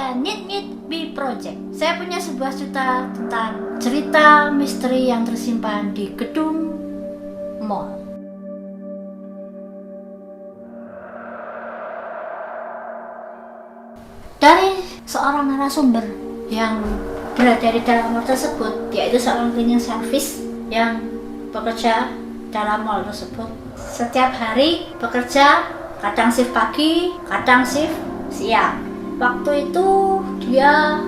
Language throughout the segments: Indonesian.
kepada Nit Nit B Project. Saya punya sebuah cerita tentang cerita misteri yang tersimpan di gedung mall. Dari seorang narasumber yang berada di dalam mall tersebut, yaitu seorang cleaning service yang bekerja dalam mall tersebut. Setiap hari bekerja, kadang shift pagi, kadang shift siang. Waktu itu dia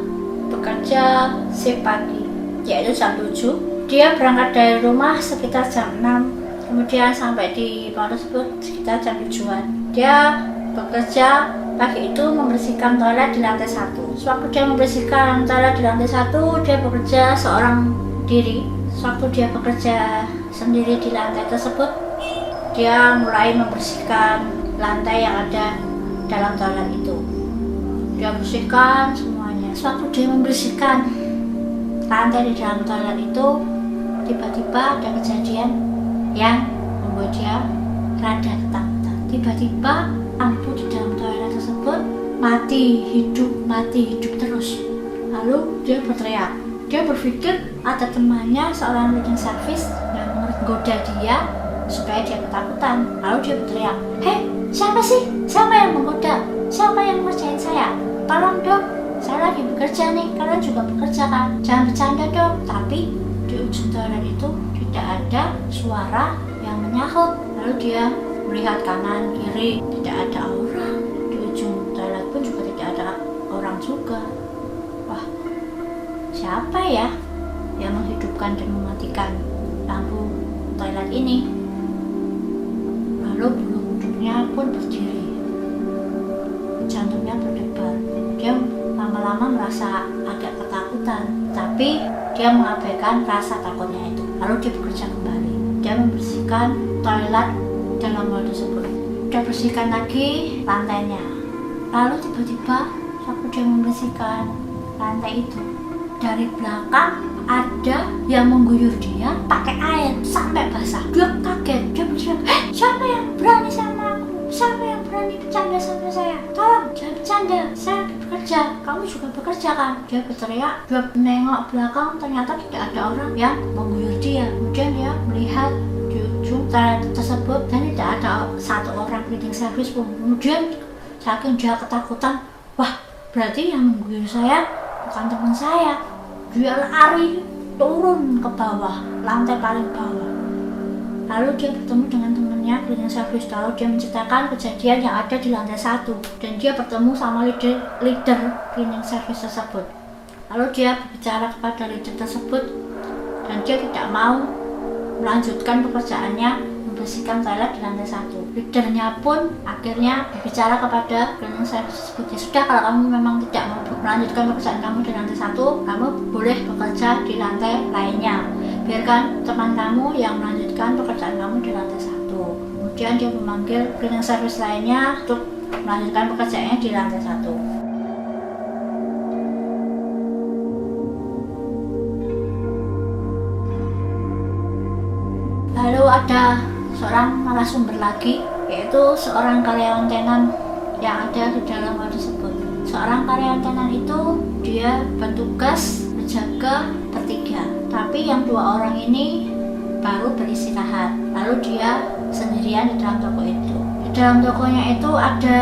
bekerja shift pagi, yaitu jam 7. Dia berangkat dari rumah sekitar jam 6, kemudian sampai di mall tersebut sekitar jam 7-an. Dia bekerja pagi itu membersihkan toilet di lantai 1. Sewaktu dia membersihkan toilet di lantai 1, dia bekerja seorang diri. Sewaktu dia bekerja sendiri di lantai tersebut, dia mulai membersihkan lantai yang ada dalam toilet itu. Dia bersihkan semuanya. Sewaktu dia membersihkan lantai di dalam toilet itu, tiba-tiba ada kejadian yang membuat dia rada ketakutan. Tiba-tiba lampu di dalam toilet tersebut mati hidup terus. Lalu dia berteriak. Dia berpikir ada temannya, seorang cleaning service yang menggoda dia supaya dia ketakutan. Lalu dia berteriak, "Hei, siapa sih? Siapa yang menggoda? Siapa yang ngerjain saya? Tolong dong, saya lagi bekerja nih, kalian juga bekerja kan? Jangan bercanda dong." Tapi di ujung toilet itu tidak ada suara yang menyahut. Lalu dia melihat kanan kiri, tidak ada orang. Di ujung toilet pun juga tidak ada orang juga. Wah, siapa ya yang menghidupkan dan mematikan lampu toilet ini? Lalu bulu kuduknya pun berdiri, jantungnya berdebar. Dia lama-lama merasa agak ketakutan, tapi dia mengabaikan rasa takutnya itu. Lalu dia bekerja kembali. Dia membersihkan toilet dalam mall tersebut. Dia bersihkan lagi lantainya. Lalu tiba-tiba waktu dia membersihkan lantai itu, dari belakang ada yang mengguyur dia pakai air sampai basah. Dia kaget, dia berteriak, "Siapa yang berani sama aku? Siapa yang berani bercanda sama saya? Tolong, jangan bercanda, saya bekerja, kamu juga bekerja kan?" Dia berteriak. Dia menengok belakang, ternyata tidak ada orang yang mengguyur dia. Kemudian dia melihat di ujung toilet tersebut dan tidak ada satu orang cleaning service pun. Kemudian saking dia ketakutan, wah, berarti yang mengguyur saya bukan teman saya. Dia lari turun ke bawah, lantai paling bawah. Lalu dia bertemu dengan temannya cleaning service. Lalu dia menceritakan kejadian yang ada di lantai 1, dan dia bertemu sama leader cleaning service tersebut. Lalu dia berbicara kepada leader tersebut, dan dia tidak mau melanjutkan pekerjaannya membersihkan toilet di lantai 1. Leadernya pun akhirnya berbicara kepada cleaning service tersebut, "Ya sudah, kalau kamu memang tidak mau melanjutkan pekerjaan kamu di lantai 1, kamu boleh bekerja di lantai lainnya. Biarkan teman kamu yang melanjutkan pekerjaan kamu di lantai 1. Kemudian dia memanggil cleaning service lainnya untuk melanjutkan pekerjaannya di lantai 1. Lalu ada seorang narasumber lagi, yaitu seorang karyawan tenan yang ada di dalam mall tersebut. Seorang karyawan tenan itu dia bertugas menjaga bertiga, tapi yang 2 orang ini baru beristirahat. Lalu dia sendirian di dalam toko itu. Di dalam tokonya itu ada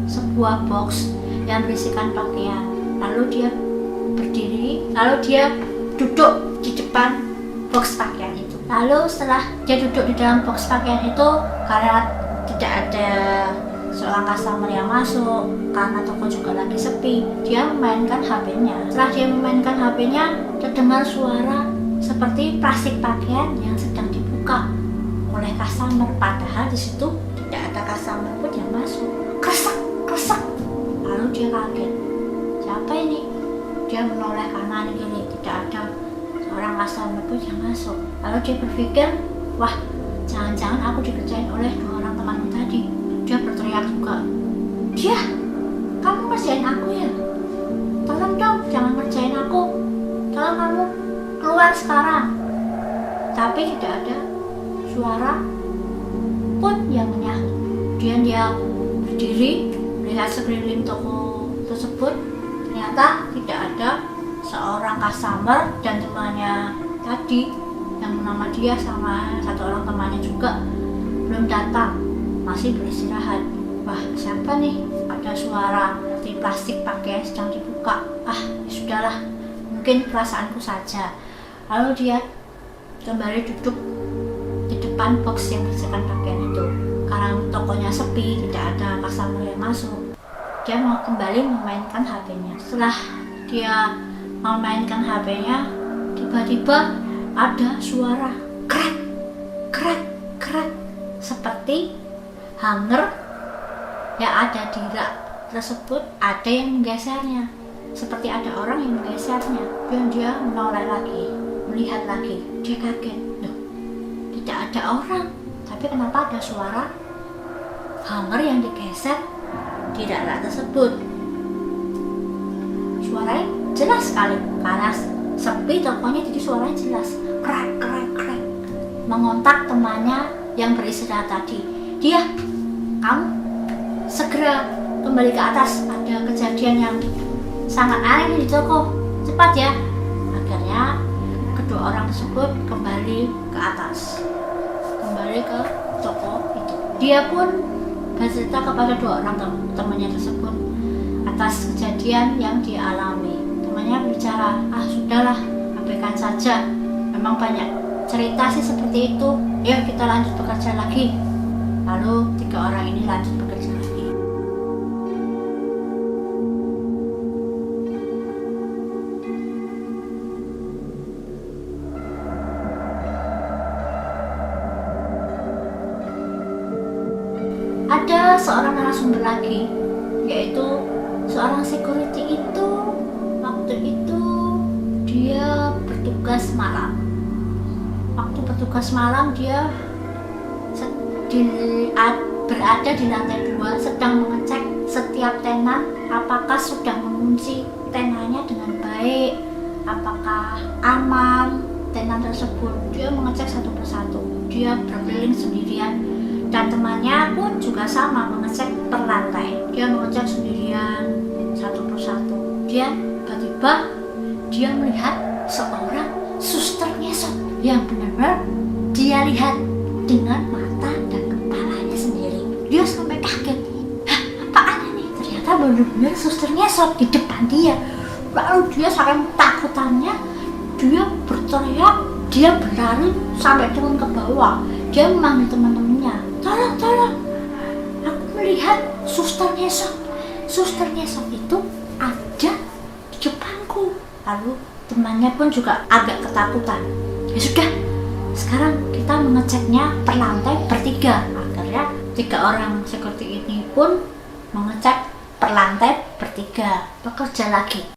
sebuah box yang berisikan pakaian. Lalu dia berdiri, lalu dia duduk di depan box pakaian itu. Lalu setelah dia duduk di dalam box pakaian itu, karena tidak ada seorang customer yang masuk, karena toko juga lagi sepi, dia memainkan HP-nya. Setelah dia memainkan HP-nya, terdengar suara seperti plastik pakaian yang sedang dibuka oleh customer. Padahal di situ tidak ada customer pun yang masuk. Kresak, kresak. Lalu dia kaget. Siapa ini? Dia menoleh kanan kiri, tidak ada seorang customer pun yang masuk. Lalu dia berpikir, wah, jangan-jangan aku dikerjain oleh 2 orang temanku tadi. Dia berteriak juga, "Dia, kamu kerjain aku ya? Tolong dong, jangan kerjain aku. Tolong kamu keluar sekarang." Tapi tidak ada suara pun yang menyahut. Kemudian dia berdiri melihat sekeliling toko tersebut. Ternyata tidak ada seorang customer dan temannya tadi yang bernama dia sama satu orang temannya juga belum datang, masih beristirahat. Wah, siapa nih? Ada suara di plastik pakaian sedang dibuka. Ah, sudahlah, mungkin perasaanku saja. Lalu dia kembali duduk di depan box yang berisikan pakaian itu. Karena tokonya sepi, tidak ada customer yang masuk, dia mau kembali memainkan HP-nya. Setelah dia memainkan HP-nya, tiba-tiba ada suara krek, krek, krek, seperti hanger yang ada di rak tersebut ada yang menggesernya, seperti ada orang yang menggesernya. Dan dia menoleh lagi, melihat lagi, dia kaget, loh, tidak ada orang, tapi kenapa ada suara hanger yang digeser di rak tersebut? Suaranya jelas sekali, karena sepi tokonya, jadi suaranya jelas, krek, krek, krek. Mengontak temannya yang beristirahat tadi. Dia, kamu segera kembali ke atas, ada kejadian yang sangat aneh di toko, cepat ya. Akhirnya kedua orang tersebut kembali ke atas, kembali ke toko itu. Dia pun bercerita kepada dua orang temannya tersebut atas kejadian yang dialami. Temannya bicara, ah sudahlah, abaikan saja, memang banyak cerita sih seperti itu, yuk kita lanjut bekerja lagi. Lalu tiga orang ini lanjut bekerja lagi. Ada seorang narasumber lagi, yaitu seorang security itu. Waktu itu dia bertugas malam. Waktu bertugas malam dia berada di lantai 2, sedang mengecek setiap tenan apakah sudah mengunci tenannya dengan baik, apakah aman tenan tersebut. Dia mengecek satu persatu, dia berkeliling sendirian, dan temannya pun juga sama, mengecek per lantai. Dia mengecek sendirian satu persatu. Dia tiba-tiba dia melihat seorang suster ngesot yang benar-benar dia lihat dengan mata dan kepalanya sendiri. Dia sampai kaget, hah, apaan ini? Ternyata benar-benar suster ngesot di depan dia. Lalu dia saking takutannya, dia berteriak, dia berlari sampai turun ke bawah. Dia memanggil teman-temannya, tolong, tolong, aku melihat suster ngesot. Suster ngesot itu ada di depanku. Lalu temannya pun juga agak ketakutan. Ya sudah, sekarang kita mengeceknya per lantai bertiga. Akhirnya 3 orang security ini pun mengecek per lantai bertiga, bekerja lagi.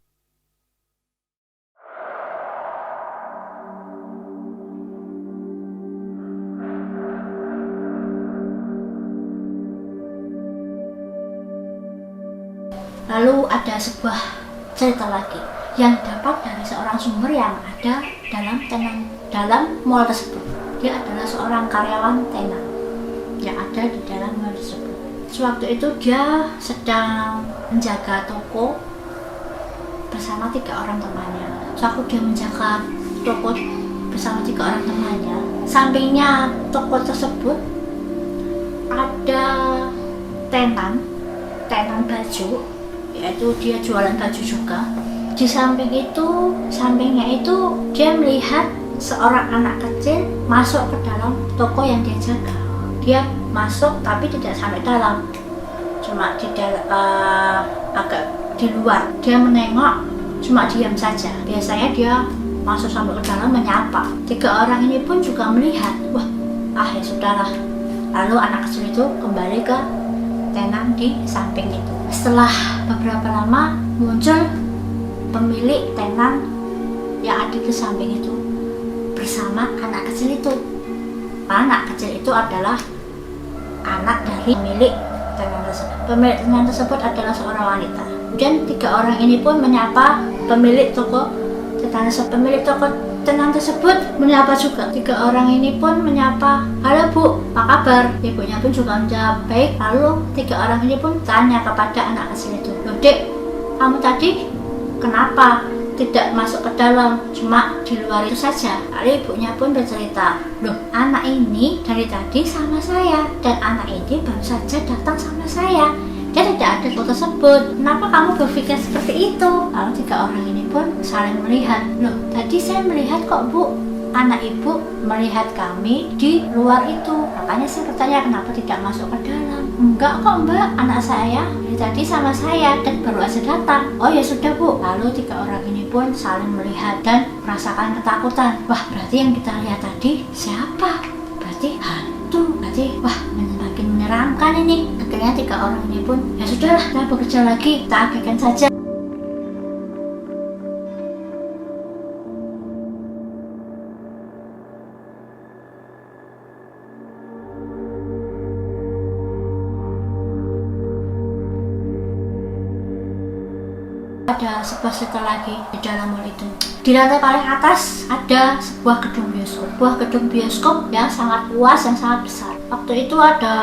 Lalu ada sebuah cerita lagi yang dapat dari seorang sumber yang ada dalam mall tersebut. Dia adalah seorang karyawan tenan yang ada di dalam mall tersebut. Sewaktu itu dia sedang menjaga toko bersama 3 orang temannya. Sewaktu dia menjaga toko bersama 3 orang temannya, sampingnya toko tersebut ada tenan baju, yaitu dia jualan baju juga. Di sampingnya itu dia melihat seorang anak kecil masuk ke dalam toko yang dia jaga. Dia masuk tapi tidak sampai dalam, cuma agak di luar. Dia menengok, cuma diam saja. Biasanya dia masuk sampai ke dalam menyapa. 3 orang ini pun juga melihat, wah, ya sudahlah. Lalu anak kecil itu kembali ke tenan di samping itu. Setelah beberapa lama muncul pemilik tenan yang ada di samping itu bersama anak kecil itu. Anak kecil itu adalah anak dari pemilik tenan tersebut. Pemilik tenan tersebut adalah seorang wanita. Dan 3 orang ini pun menyapa pemilik toko tenan tersebut. Pemilik toko tenan tersebut menyapa juga. 3 orang ini pun menyapa, halo Bu, apa kabar? Ibunya pun juga menjawab baik. Lalu 3 orang ini pun tanya kepada anak kecil itu, loh Dek, kamu tadi kenapa tidak masuk ke dalam, cuma di luar itu saja. Lalu ibunya pun bercerita, loh anak ini dari tadi sama saya, dan anak ini baru saja datang sama saya, dia tidak ada foto tersebut, kenapa kamu berpikir seperti itu? Lalu 3 orang ini pun saling melihat, loh tadi saya melihat kok bu, anak ibu melihat kami di luar itu, makanya saya bertanya kenapa tidak masuk ke dalam. Enggak kok mbak, anak saya dari tadi sama saya dan baru aja datang. Oh ya sudah bu. Lalu 3 orang ini pun saling melihat dan merasakan ketakutan. Wah berarti yang kita lihat tadi siapa? Berarti hantu. Berarti wah makin menyeramkan ini. Akhirnya 3 orang ini pun ya sudahlah, kita bekerja lagi, kita abaikan saja. Ada sebuah cerita lagi di dalam mall itu. Di lantai paling atas ada sebuah gedung bioskop yang sangat luas, yang sangat besar. Waktu itu ada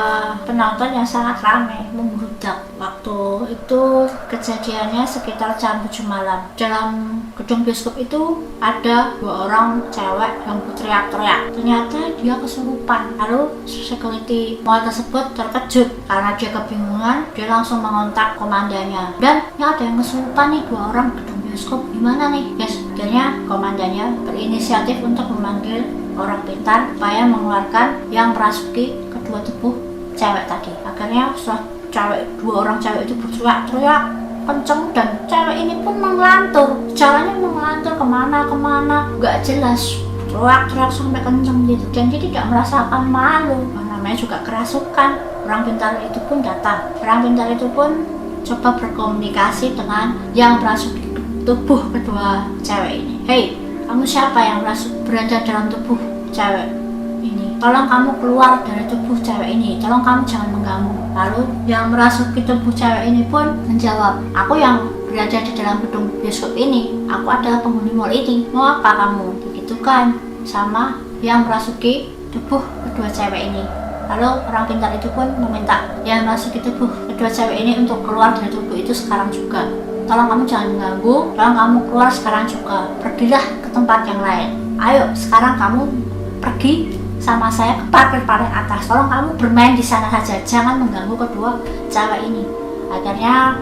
penonton yang sangat ramai, membludak. Waktu itu kejadiannya sekitar jam 7 malam. Dalam gedung bioskop itu ada 2 orang cewek yang berteriak-teriak. Ternyata dia kesurupan. Lalu security mall tersebut terkejut karena dia kebingungan. Dia langsung mengontak komandannya. Dan ya ada yang kesurupan nih, 2 orang gedung bioskop, gimana nih? Ya akhirnya komandannya berinisiatif untuk memanggil orang pintar supaya mengeluarkan yang merasuki kedua tubuh cewek tadi. Akhirnya setelah 2 orang cewek itu berteriak-teriak kenceng dan cewek ini pun mengelantur, caranya mengelantur kemana gak jelas, teriak-teriak sampai kenceng gitu, dan dia tidak merasakan malu. Namanya juga kerasukan. Orang pintar itu pun datang. Orang pintar itu pun coba berkomunikasi dengan yang merasuki tubuh kedua cewek ini. Hei, kamu siapa yang berada dalam tubuh cewek ini? Tolong kamu keluar dari tubuh cewek ini. Tolong kamu jangan mengganggu. Lalu yang merasuki tubuh cewek ini pun menjawab, aku yang berada di dalam gedung bioskop ini. Aku adalah penghuni mall ini. Mau apa kamu? Begitukan sama yang merasuki tubuh kedua cewek ini. Lalu orang pintar itu pun meminta yang merasuki tubuh kedua cewek ini untuk keluar dari tubuh itu sekarang juga. Tolong kamu jangan mengganggu, tolong kamu keluar sekarang juga. Pergilah ke tempat yang lain. Ayo, sekarang kamu pergi sama saya ke parkir paling atas. Tolong kamu bermain di sana saja, jangan mengganggu kedua cewek ini. Akhirnya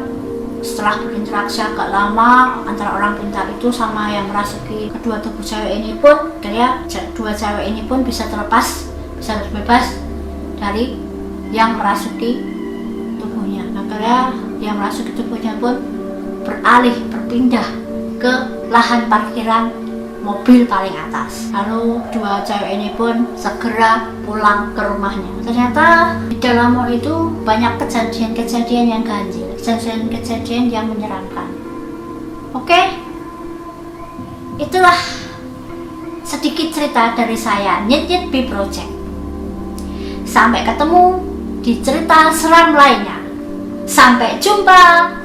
setelah berinteraksi agak lama antara orang pintar itu sama yang merasuki kedua tubuh cewek ini pun, akhirnya 2 cewek ini pun bisa terlepas, bisa terbebas dari yang merasuki tubuhnya. Akhirnya yang merasuki tubuhnya pun berpindah ke lahan parkiran mobil paling atas. Lalu 2 cewek ini pun segera pulang ke rumahnya. Ternyata di dalam mall itu banyak kejadian-kejadian yang ganjil, kejadian-kejadian yang menyeramkan. Oke, itulah sedikit cerita dari saya, Nyit B Project. Sampai ketemu di cerita seram lainnya. Sampai jumpa.